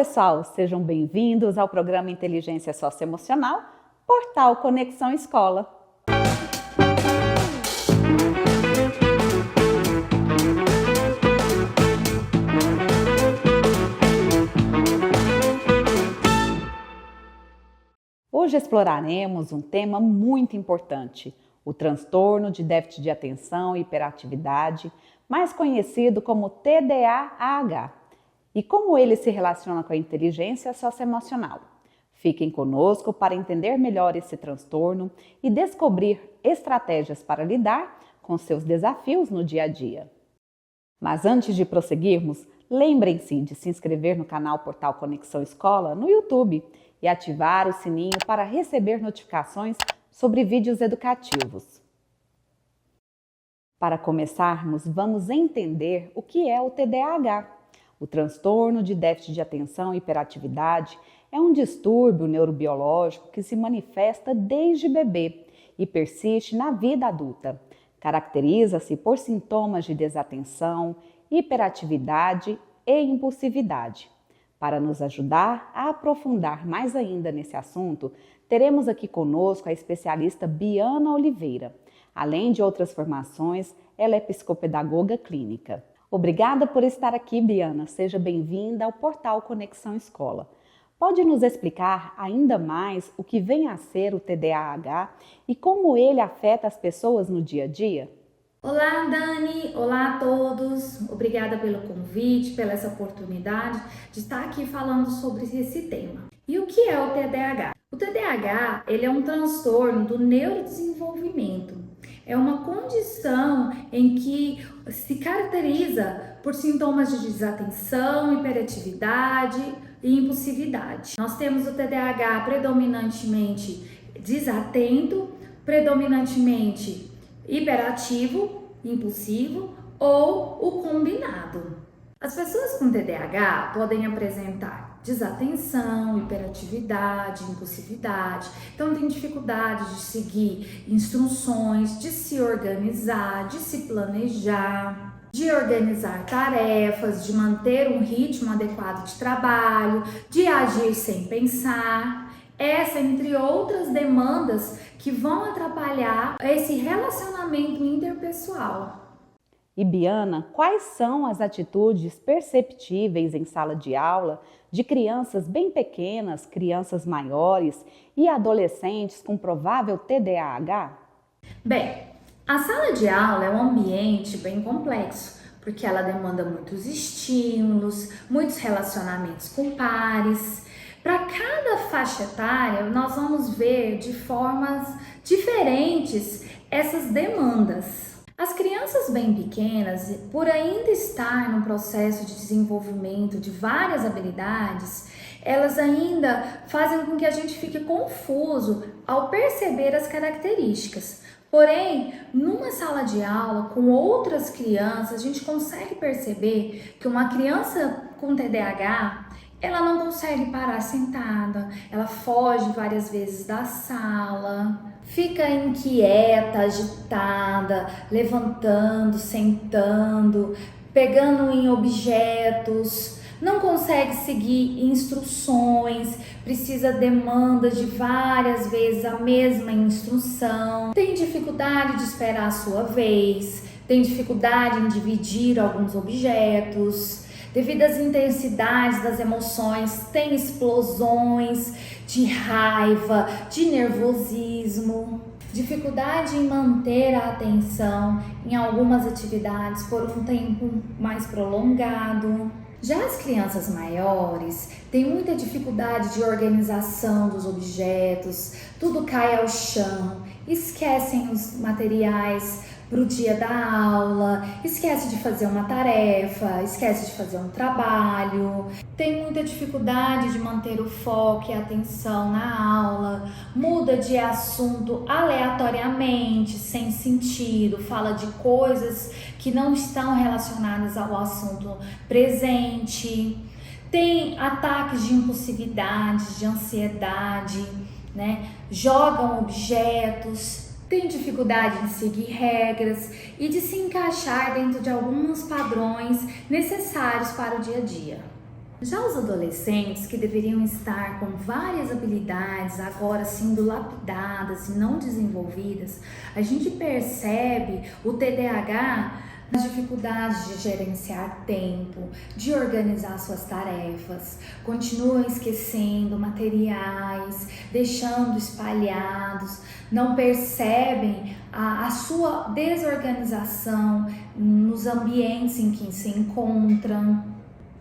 pessoal, sejam bem-vindos ao programa Inteligência Socioemocional, Portal Conexão Escola. Hoje exploraremos um tema muito importante, o transtorno de déficit de atenção e hiperatividade, mais conhecido como TDAH, e como ele se relaciona com a inteligência socioemocional. Fiquem conosco para entender melhor esse transtorno e descobrir estratégias para lidar com seus desafios no dia a dia. Mas antes de prosseguirmos, lembrem-se de se inscrever no canal Portal Conexão Escola no YouTube e ativar o sininho para receber notificações sobre vídeos educativos. Para começarmos, vamos entender o que é o TDAH. O transtorno de déficit de atenção e hiperatividade é um distúrbio neurobiológico que se manifesta desde bebê e persiste na vida adulta. Caracteriza-se por sintomas de desatenção, hiperatividade e impulsividade. Para nos ajudar a aprofundar mais ainda nesse assunto, teremos aqui conosco a especialista Biana Oliveira. Além de outras formações, ela é psicopedagoga clínica. Obrigada por estar aqui, Biana. Seja bem-vinda ao Portal Conexão Escola. Pode nos explicar ainda mais o que vem a ser o TDAH e como ele afeta as pessoas no dia a dia? Olá, Dani! Olá a todos! Obrigada pelo convite, pela essa oportunidade de estar aqui falando sobre esse tema. E o que é o TDAH? O TDAH, ele é um transtorno do neurodesenvolvimento. É uma condição em que se caracteriza por sintomas de desatenção, hiperatividade e impulsividade. Nós temos o TDAH predominantemente desatento, predominantemente hiperativo, impulsivo ou o combinado. As pessoas com TDAH podem apresentar desatenção, hiperatividade, impulsividade, então tem dificuldade de seguir instruções, de se organizar, de se planejar, de organizar tarefas, de manter um ritmo adequado de trabalho, de agir sem pensar. Essa, entre outras demandas que vão atrapalhar esse relacionamento interpessoal. E Biana, quais são as atitudes perceptíveis em sala de aula de crianças bem pequenas, crianças maiores e adolescentes com provável TDAH? Bem, a sala de aula é um ambiente bem complexo, porque ela demanda muitos estímulos, muitos relacionamentos com pares. Para cada faixa etária, nós vamos ver de formas diferentes essas demandas. As crianças bem pequenas, por ainda estar no processo de desenvolvimento de várias habilidades, elas ainda fazem com que a gente fique confuso ao perceber as características. Porém, numa sala de aula com outras crianças, a gente consegue perceber que uma criança com TDAH, ela não consegue parar sentada, ela foge várias vezes da sala, fica inquieta, agitada, levantando, sentando, pegando em objetos, não consegue seguir instruções, demanda de várias vezes a mesma instrução, tem dificuldade de esperar a sua vez, tem dificuldade em dividir alguns objetos. Devido às intensidades das emoções, tem explosões de raiva, de nervosismo, dificuldade em manter a atenção em algumas atividades por um tempo mais prolongado. Já as crianças maiores têm muita dificuldade de organização dos objetos, tudo cai ao chão, esquecem os materiais para o dia da aula, esquece de fazer uma tarefa, esquece de fazer um trabalho, tem muita dificuldade de manter o foco e a atenção na aula, muda de assunto aleatoriamente, sem sentido, fala de coisas que não estão relacionadas ao assunto presente, tem ataques de impulsividade, de ansiedade, jogam objetos, tem dificuldade em seguir regras e de se encaixar dentro de alguns padrões necessários para o dia a dia. Já os adolescentes, que deveriam estar com várias habilidades agora sendo lapidadas e não desenvolvidas, a gente percebe o TDAH nas dificuldades de gerenciar tempo, de organizar suas tarefas, continuam esquecendo materiais, deixando espalhados, não percebem a sua desorganização nos ambientes em que se encontram.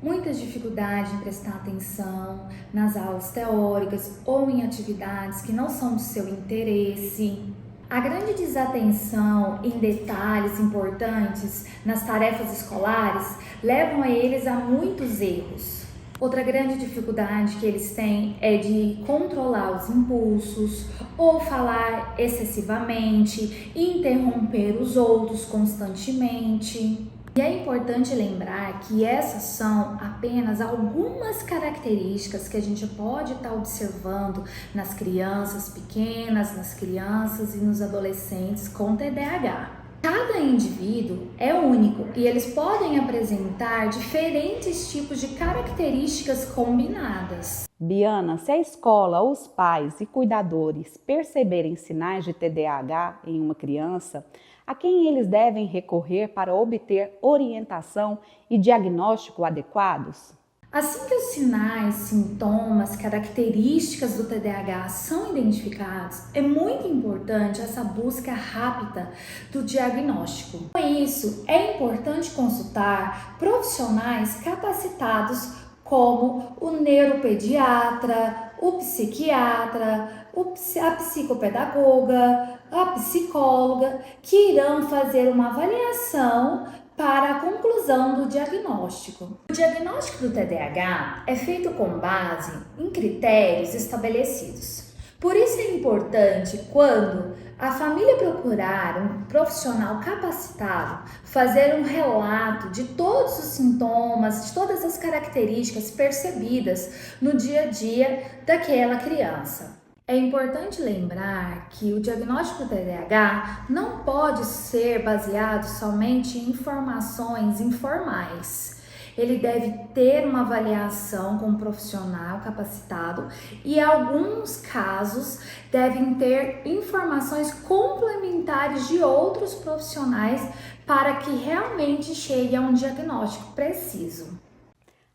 Muita dificuldade em prestar atenção nas aulas teóricas ou em atividades que não são do seu interesse. A grande desatenção em detalhes importantes nas tarefas escolares levam a eles a muitos erros. Outra grande dificuldade que eles têm é de controlar os impulsos ou falar excessivamente e interromper os outros constantemente. E é importante lembrar que essas são apenas algumas características que a gente pode estar observando nas crianças pequenas, nas crianças e nos adolescentes com TDAH. Cada indivíduo é único e eles podem apresentar diferentes tipos de características combinadas. Biana, se a escola, os pais e cuidadores perceberem sinais de TDAH em uma criança, a quem eles devem recorrer para obter orientação e diagnóstico adequados? Assim que os sinais, sintomas, características do TDAH são identificados, é muito importante essa busca rápida do diagnóstico. Com isso, é importante consultar profissionais capacitados como o neuropediatra, o psiquiatra, a psicopedagoga, a psicóloga, que irão fazer uma avaliação para a conclusão do diagnóstico. O diagnóstico do TDAH é feito com base em critérios estabelecidos. Por isso é importante, quando a família procurar um profissional capacitado, fazer um relato de todos os sintomas, de todas as características percebidas no dia a dia daquela criança. É importante lembrar que o diagnóstico do TDAH não pode ser baseado somente em informações informais. Ele deve ter uma avaliação com um profissional capacitado e, em alguns casos, devem ter informações complementares de outros profissionais para que realmente chegue a um diagnóstico preciso.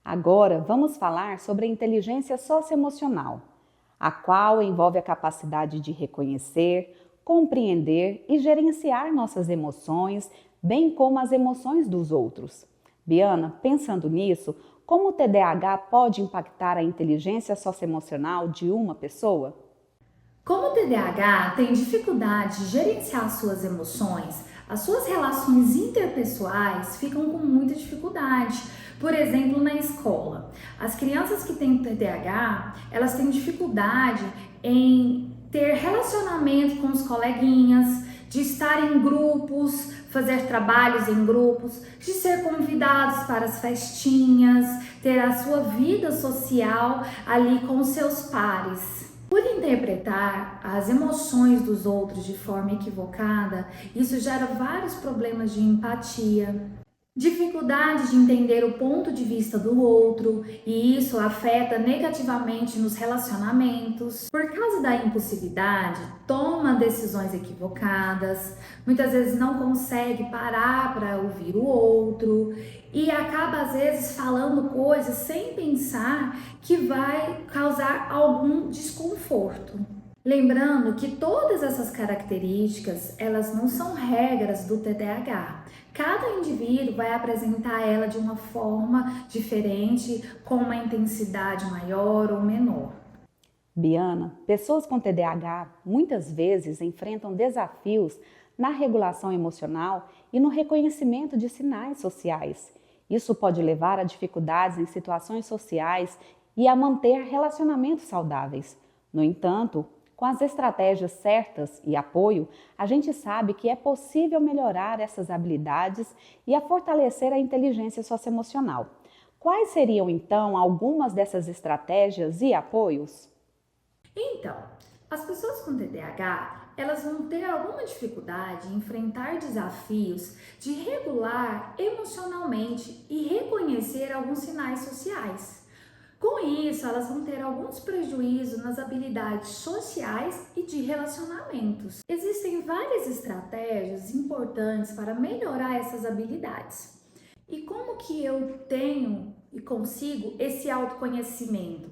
Agora vamos falar sobre a inteligência socioemocional, a qual envolve a capacidade de reconhecer, compreender e gerenciar nossas emoções, bem como as emoções dos outros. Biana, pensando nisso, como o TDAH pode impactar a inteligência socioemocional de uma pessoa? Como o TDAH tem dificuldade de gerenciar suas emoções, as suas relações interpessoais ficam com muita dificuldade. Por exemplo, na escola, as crianças que têm TDAH, elas têm dificuldade em ter relacionamento com os coleguinhas, de estar em grupos, fazer trabalhos em grupos, de ser convidados para as festinhas, ter a sua vida social ali com os seus pares. Por interpretar as emoções dos outros de forma equivocada, isso gera vários problemas de empatia, dificuldade de entender o ponto de vista do outro, e isso afeta negativamente nos relacionamentos. Por causa da impulsividade, toma decisões equivocadas, muitas vezes não consegue parar para ouvir o outro e acaba às vezes falando coisas sem pensar que vai causar algum desconforto. Lembrando que todas essas características, elas não são regras do TDAH. Cada indivíduo vai apresentar ela de uma forma diferente, com uma intensidade maior ou menor. Biana, pessoas com TDAH muitas vezes enfrentam desafios na regulação emocional e no reconhecimento de sinais sociais. Isso pode levar a dificuldades em situações sociais e a manter relacionamentos saudáveis. No entanto, com as estratégias certas e apoio, a gente sabe que é possível melhorar essas habilidades e a fortalecer a inteligência socioemocional. Quais seriam, então, algumas dessas estratégias e apoios? Então, as pessoas com TDAH, elas vão ter alguma dificuldade em enfrentar desafios de regular emocionalmente e reconhecer alguns sinais sociais. Com isso, elas vão ter alguns prejuízos nas habilidades sociais e de relacionamentos. Existem várias estratégias importantes para melhorar essas habilidades. E como que eu tenho e consigo esse autoconhecimento?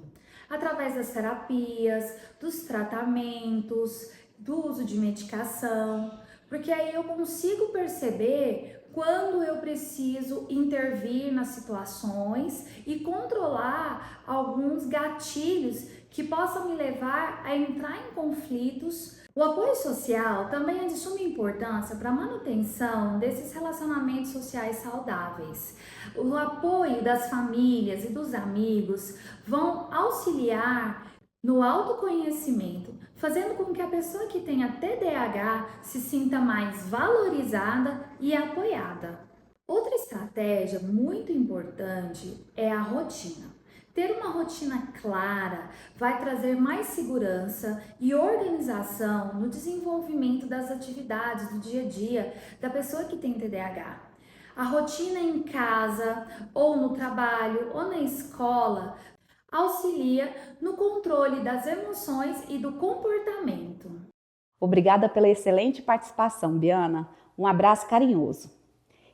Através das terapias, dos tratamentos, do uso de medicação, porque aí eu consigo perceber quando eu preciso intervir nas situações e controlar alguns gatilhos que possam me levar a entrar em conflitos. O apoio social também é de suma importância para a manutenção desses relacionamentos sociais saudáveis. O apoio das famílias e dos amigos vão auxiliar no autoconhecimento, fazendo com que a pessoa que tenha TDAH se sinta mais valorizada e apoiada. Outra estratégia muito importante é a rotina. Ter uma rotina clara vai trazer mais segurança e organização no desenvolvimento das atividades do dia a dia da pessoa que tem TDAH. A rotina em casa, ou no trabalho, ou na escola, auxilia no controle das emoções e do comportamento. Obrigada pela excelente participação, Biana. Um abraço carinhoso.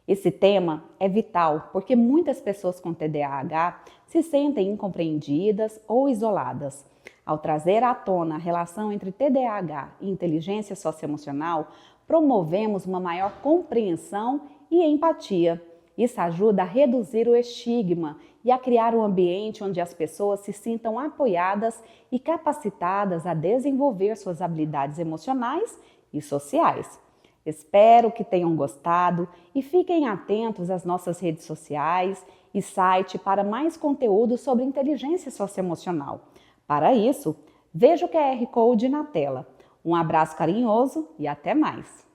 Esse tema é vital porque muitas pessoas com TDAH se sentem incompreendidas ou isoladas. Ao trazer à tona a relação entre TDAH e inteligência socioemocional, promovemos uma maior compreensão e empatia. Isso ajuda a reduzir o estigma e a criar um ambiente onde as pessoas se sintam apoiadas e capacitadas a desenvolver suas habilidades emocionais e sociais. Espero que tenham gostado e fiquem atentos às nossas redes sociais e site para mais conteúdo sobre inteligência socioemocional. Para isso, veja o QR Code na tela. Um abraço carinhoso e até mais!